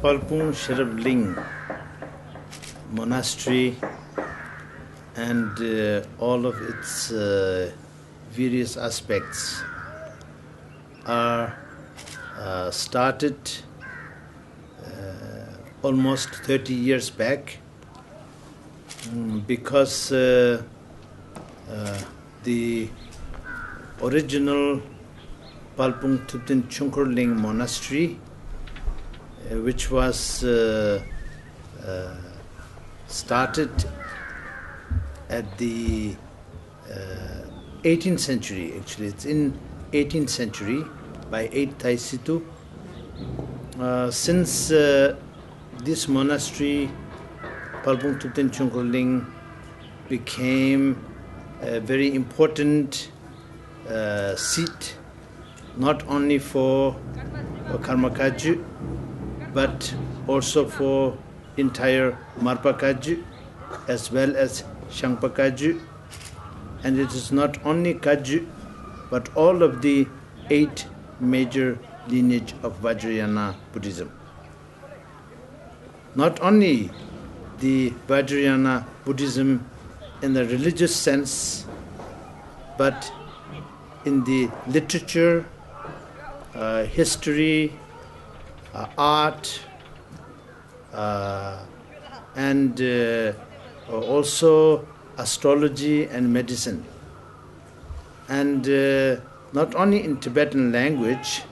Palpung Ling monastery and all of its various aspects are started almost 30 years back because the original Palpung Thupten Chungkurling monastery, which was started at the 18th century, actually it's in 18th century by 8th Thai Situ. Since this monastery, Palpung Thupten Chungkurling, became a very important seat, not only for Karma Kaju, but also for entire Marpa Kaju, as well as Shangpa Kaju. And it is not only Kaju, but all of the 8 major lineage of Vajrayana Buddhism. Not only the Vajrayana Buddhism in the religious sense, but in the literature, history, art, and also astrology and medicine. And not only in Tibetan language,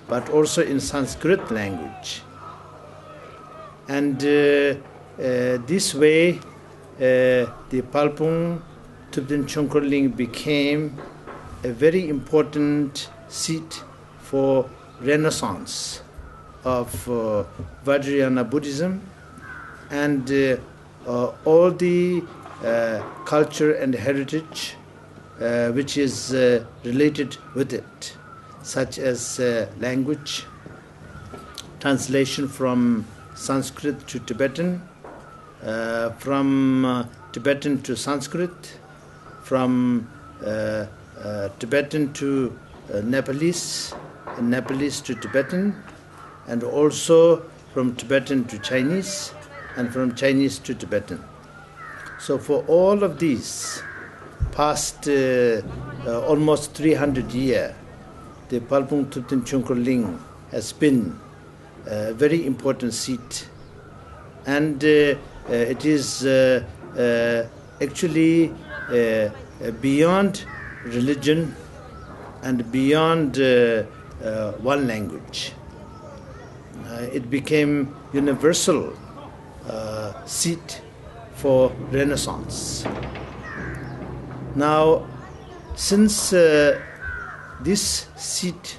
but also in Sanskrit language. And this way, the Palpung Thupten Chungkurling became a very important seat for Renaissance of Vajrayana Buddhism and all the culture and heritage which is related with it, such as language, translation from Sanskrit to Tibetan, from Tibetan to Sanskrit, from Tibetan to Nepalese, and Nepalese to Tibetan, and also from Tibetan to Chinese, and from Chinese to Tibetan. So for all of these past almost 300 years, the Palpung Thupten Chungkurling has been a very important seat. And it is actually beyond religion and beyond one language. It became universal seat for Renaissance. Now, since this seat,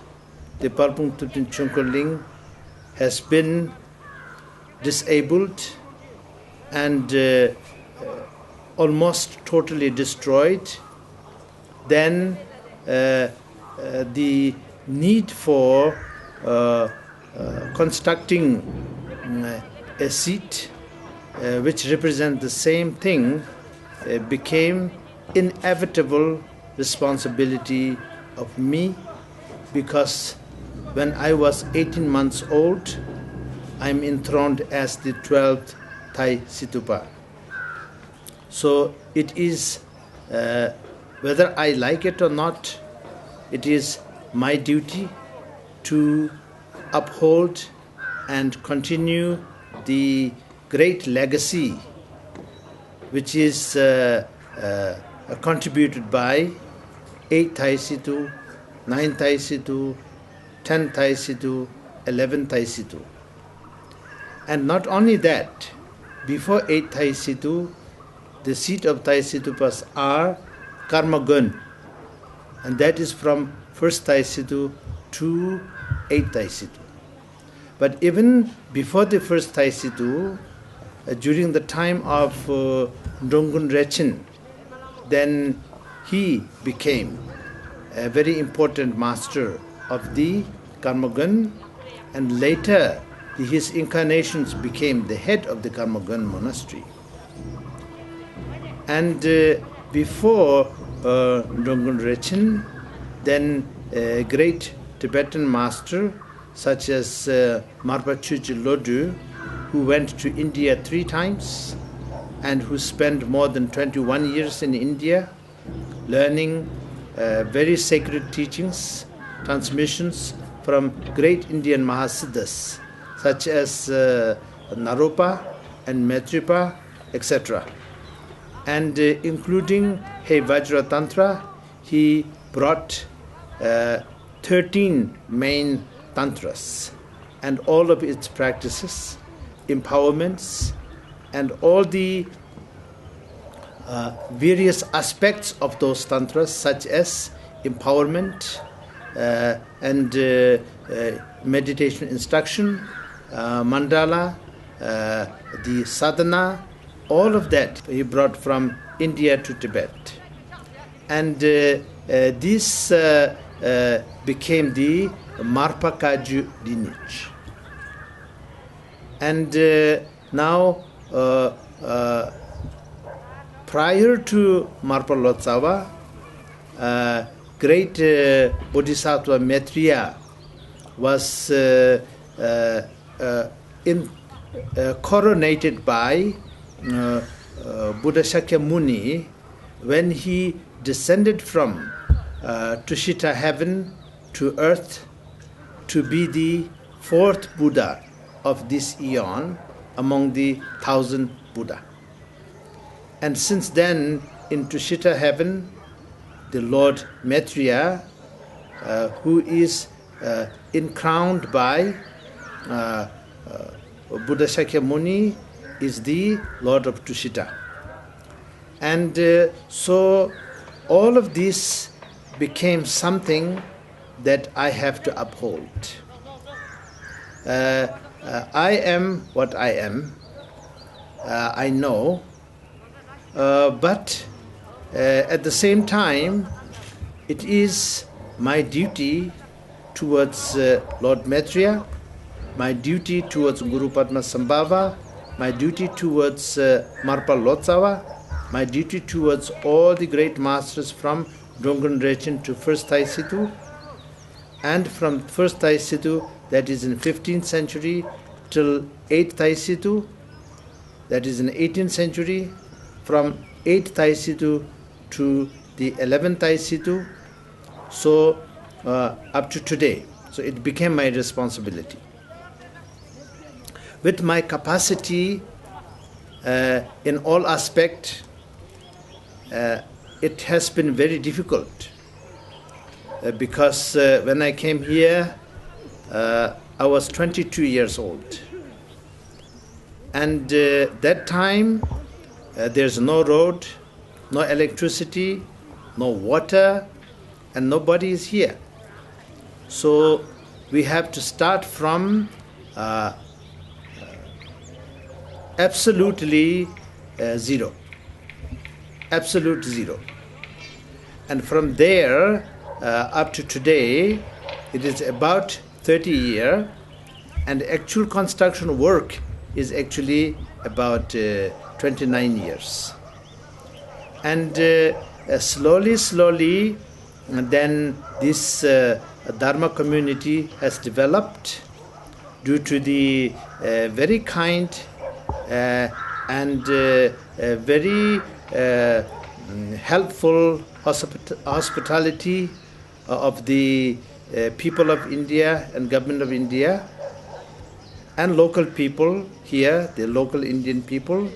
the Palpung Thupten Chungkurling, has been disabled and almost totally destroyed, then the need for constructing a seat which represents the same thing became inevitable responsibility of me, because when I was 18 months old, I'm enthroned as the 12th Thai Situpa. So it is, whether I like it or not, it is my duty to uphold and continue the great legacy which is contributed by 8 Thai Situ, 9 Thai Situ, 10 Thai Situ, 11 Thai Situ. And not only that, before 8 Thai Situ, the seat of Thai Situpas are Chamgon, and that is from 1st Thai Situ to 8 Thai Situ. But even before the 1st Thai Situ, during the time of Ndongun Rechin, then he became a very important master of the Chamgon, and later his incarnations became the head of the Chamgon monastery. And before Ndongun Rechin, then a great Tibetan master such as Marpa Chuchi Lodu, who went to India 3 times and who spent more than 21 years in India learning very sacred teachings, transmissions from great Indian Mahasiddhas such as Naropa and Maitripa, etc. And including Hey Vajra Tantra, he brought 13 main tantras and all of its practices, empowerments, and all the various aspects of those tantras, such as empowerment and meditation instruction, mandala, the sadhana, all of that he brought from India to Tibet. And this became the Marpa Kaju lineage. And now, prior to Marpa Lotsawa, great Bodhisattva Maitreya was coronated by Buddha Shakyamuni when he descended from Tushita heaven to earth to be the 4th Buddha of this eon among the 1,000 Buddha. And since then, in Tushita heaven, the Lord Maitreya, who is encrowned by Buddha Shakyamuni, is the Lord of Tushita. And so all of this became something that I have to uphold. I am what I am, I know, but at the same time, it is my duty towards Lord Maitreya, my duty towards Guru Padmasambhava, my duty towards Marpa Lotsawa, my duty towards all the great masters from Drungan Rechin to first Thai Situ, and from first Thai Situ, that is in 15th century, till 8th Thai Situ, that is in 18th century, from 8th Thai Situ to the 11th Thai Situ, so up to today. So it became my responsibility. With my capacity in all aspects, it has been very difficult because when I came here, I was 22 years old. And that time, there's no road, no electricity, no water, and nobody is here. So we have to start from absolutely zero. Absolute zero. And from there up to today, it is about 30 years, and actual construction work is actually about 29 years. And slowly, then this Dharma community has developed due to the very kind and very helpful hospitality of the people of India and government of India and local people here, the local Indian people,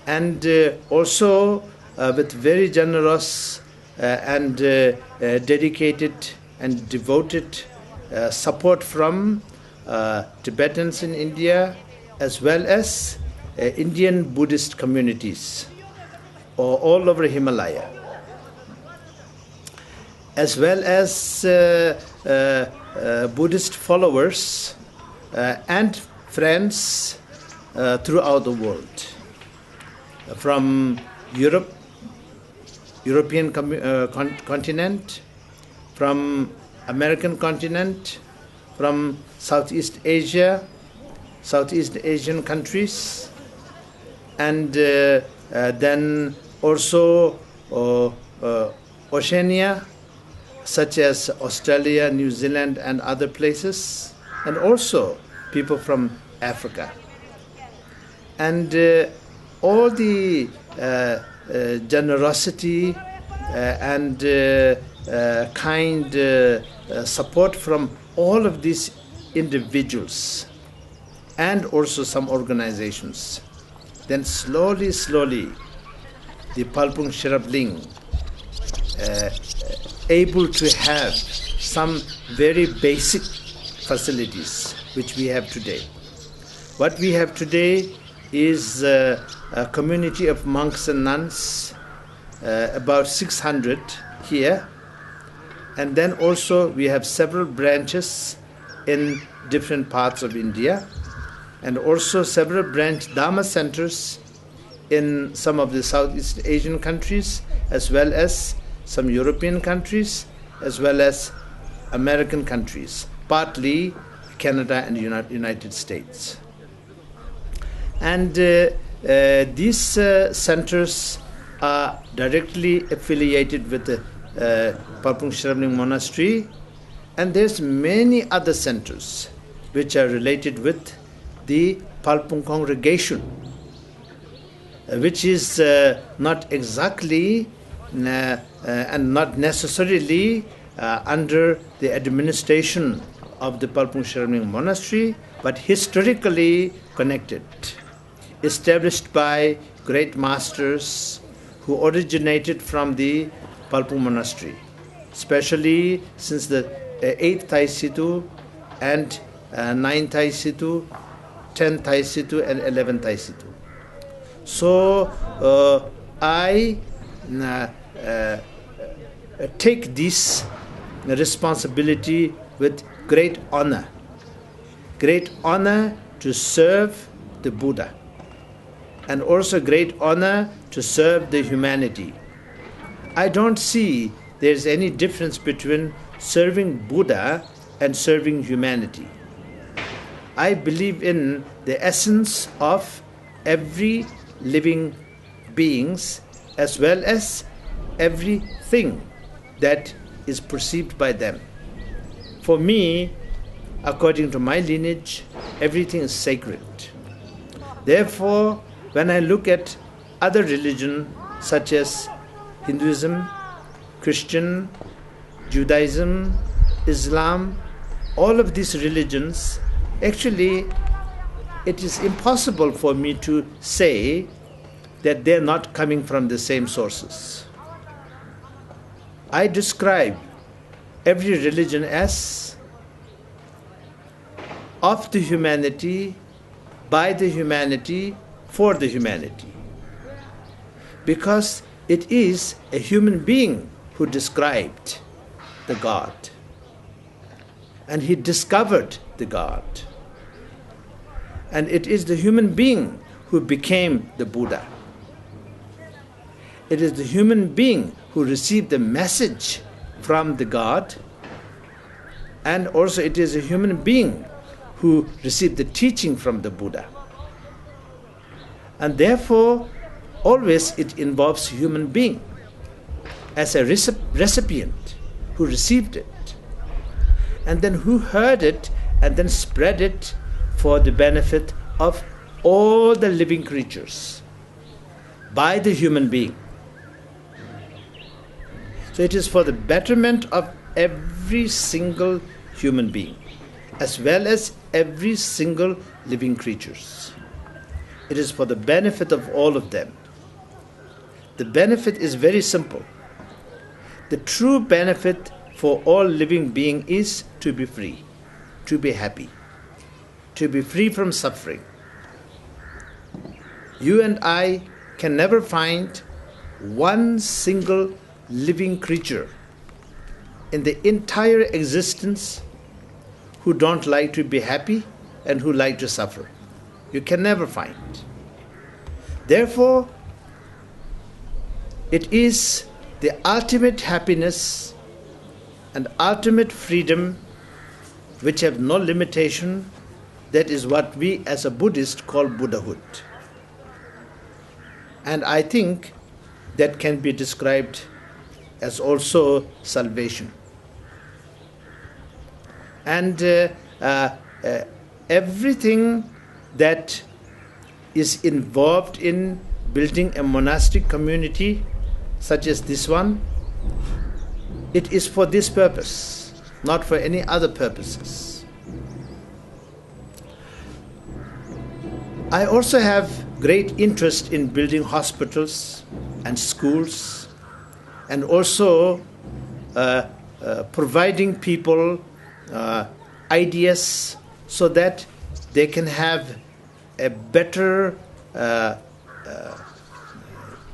and also with very generous and dedicated and devoted support from Tibetans in India, as well as Indian Buddhist communities all over Himalaya, as well as Buddhist followers and friends throughout the world, from European continent, from American continent, from Southeast Asia, Southeast Asian countries, and then also Oceania, such as Australia, New Zealand, and other places, and also people from Africa. And all the generosity and kind support from all of these individuals and also some organizations. Then slowly, the Palpung Sherabling able to have some very basic facilities which we have today. What we have today is a community of monks and nuns, about 600 here, and then also we have several branches in different parts of India, and also several branch Dharma centers in some of the Southeast Asian countries, as well as some European countries, as well as American countries, partly Canada and United States. And these centers are directly affiliated with the Palpung Sherabling Monastery, and there's many other centers which are related with the Palpung congregation, which is not exactly and not necessarily under the administration of the Palpung Sherabling Monastery, but historically connected, established by great masters who originated from the Palpung Monastery, especially since the 8th Thai Situ and 9th Thai Situ, 10th Thai Situ and 11th Thai Situ. So I take this responsibility with great honor to serve the Buddha, and also great honor to serve the humanity. I don't see there's any difference between serving Buddha and serving humanity. I believe in the essence of every living beings as well as everything that is perceived by them. For me, according to my lineage, everything is sacred. Therefore, when I look at other religions such as Hinduism, Christian, Judaism, Islam, all of these religions, actually it is impossible for me to say that they are not coming from the same sources. I describe every religion as of the humanity, by the humanity, for the humanity. Because it is a human being who described the God. And he discovered the God. And it is the human being who became the Buddha. It is the human being who received the message from the God, and also it is a human being who received the teaching from the Buddha. And therefore, always it involves human being as a recipient who received it, and then who heard it and then spread it for the benefit of all the living creatures by the human being. So it is for the betterment of every single human being, as well as every single living creatures. It is for the benefit of all of them. The benefit is very simple. The true benefit for all living being is to be free, to be happy, to be free from suffering. You and I can never find one single living creature in the entire existence who don't like to be happy and who like to suffer. You can never find. Therefore, it is the ultimate happiness and ultimate freedom which have no limitation. That is what we as a Buddhist call Buddhahood. And I think that can be described as also salvation. And everything that is involved in building a monastic community such as this one, it is for this purpose, not for any other purposes. I also have great interest in building hospitals and schools, and also providing people ideas so that they can have a better,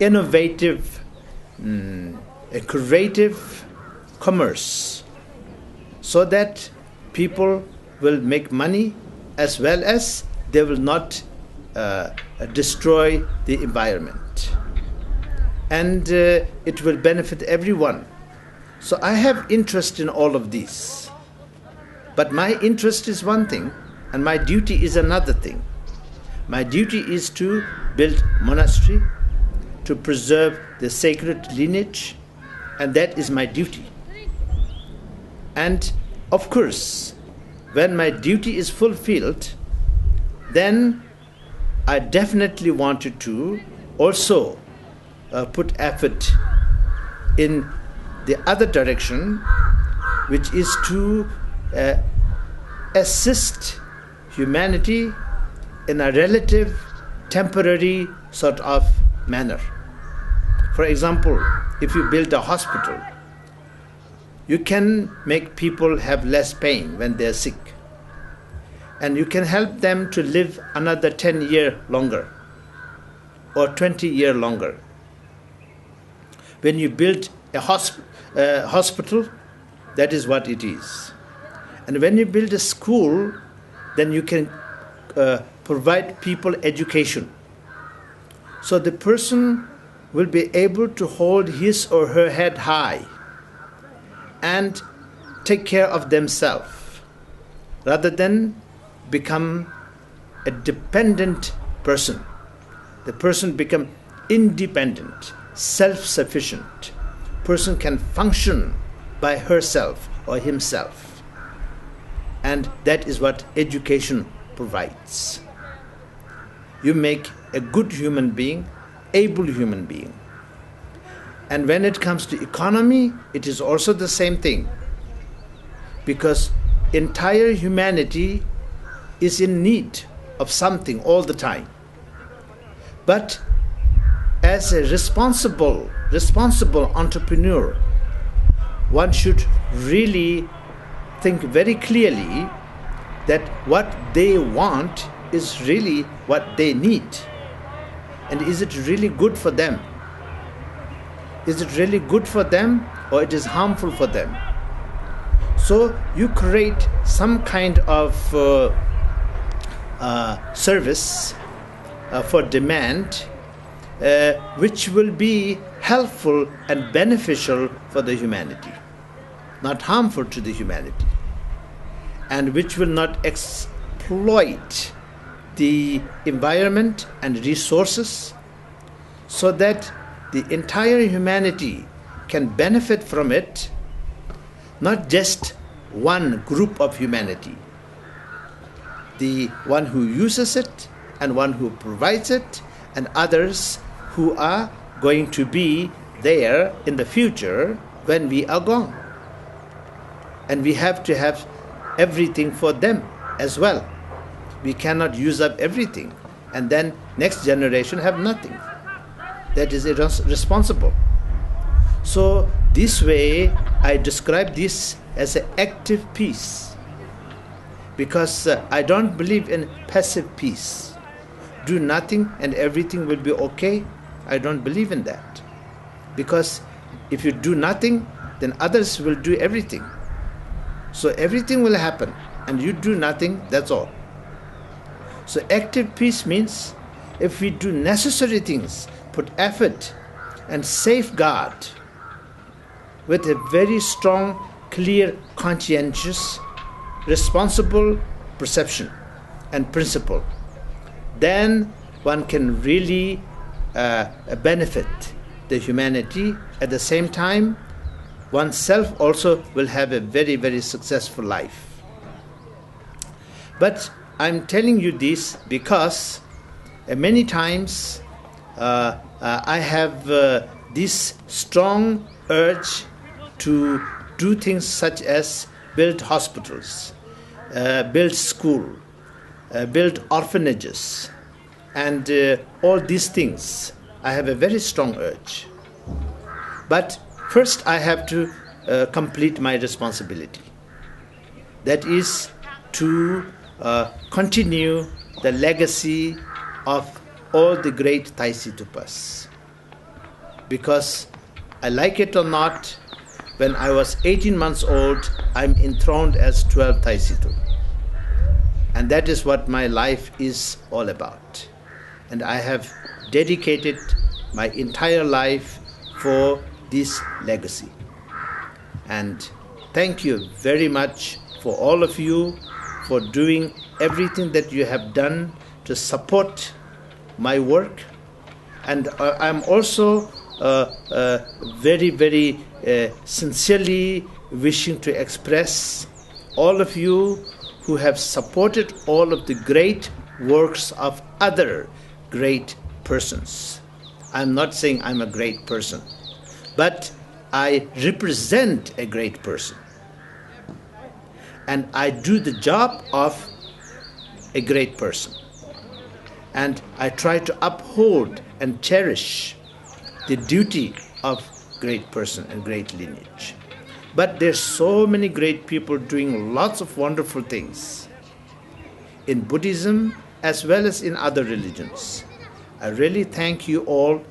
innovative, a creative commerce, so that people will make money as well as they will not destroy the environment. And it will benefit everyone. So I have interest in all of these. But my interest is one thing, and my duty is another thing. My duty is to build monastery, to preserve the sacred lineage, and that is my duty. And of course, when my duty is fulfilled, then I definitely wanted to also put effort in the other direction, which is to assist humanity in a relative, temporary sort of manner. For example, if you build a hospital, you can make people have less pain when they're sick. And you can help them to live another 10 years longer or 20 years longer. When you build a hospital, that is what it is. And when you build a school, then you can provide people education. So the person will be able to hold his or her head high and take care of themselves, rather than become a dependent person. The person become independent, self-sufficient. Person can function by herself or himself. And that is what education provides. You make a good human being, able human being. And when it comes to economy, it is also the same thing. Because entire humanity is in need of something all the time. But as a responsible entrepreneur, one should really think very clearly that what they want is really what they need. And is it really good for them? Is it really good for them, or it is harmful for them? So you create some kind of service for demand, which will be helpful and beneficial for the humanity, not harmful to the humanity, and which will not exploit the environment and resources, so that the entire humanity can benefit from it, not just one group of humanity, the one who uses it and one who provides it, and others who are going to be there in the future when we are gone. And we have to have everything for them as well. We cannot use up everything and then next generation have nothing. That is irresponsible. So this way I describe this as an active peace, because I don't believe in passive peace. Do nothing and everything will be okay. I don't believe in that, because if you do nothing, then others will do everything. So everything will happen and you do nothing, that's all. So active peace means if we do necessary things, put effort and safeguard with a very strong, clear, conscientious, responsible perception and principle, then one can really benefit the humanity. At the same time, oneself also will have a very, very successful life. But I'm telling you this because many times I have this strong urge to do things such as build hospitals, build school, build orphanages, and all these things. I have a very strong urge. But first I have to complete my responsibility. That is to continue the legacy of all the great Thai Situpas. Because I like it or not, when I was 18 months old, I'm enthroned as 12th Thai Situ. And that is what my life is all about. And I have dedicated my entire life for this legacy. And thank you very much for all of you for doing everything that you have done to support my work. And I'm also very, very sincerely wishing to express all of you who have supported all of the great works of other great persons. I'm not saying I'm a great person, but I represent a great person. And I do the job of a great person. And I try to uphold and cherish the duty of great person and great lineage. But there's so many great people doing lots of wonderful things in Buddhism as well as in other religions. I really thank you all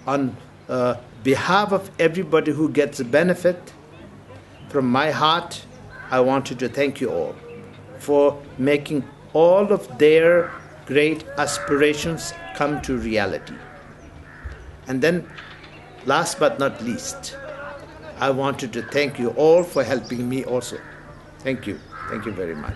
on behalf of everybody who gets a benefit. From my heart, I wanted to thank you all for making all of their great aspirations come to reality. And then, last but not least, I wanted to thank you all for helping me also. Thank you. Thank you very much.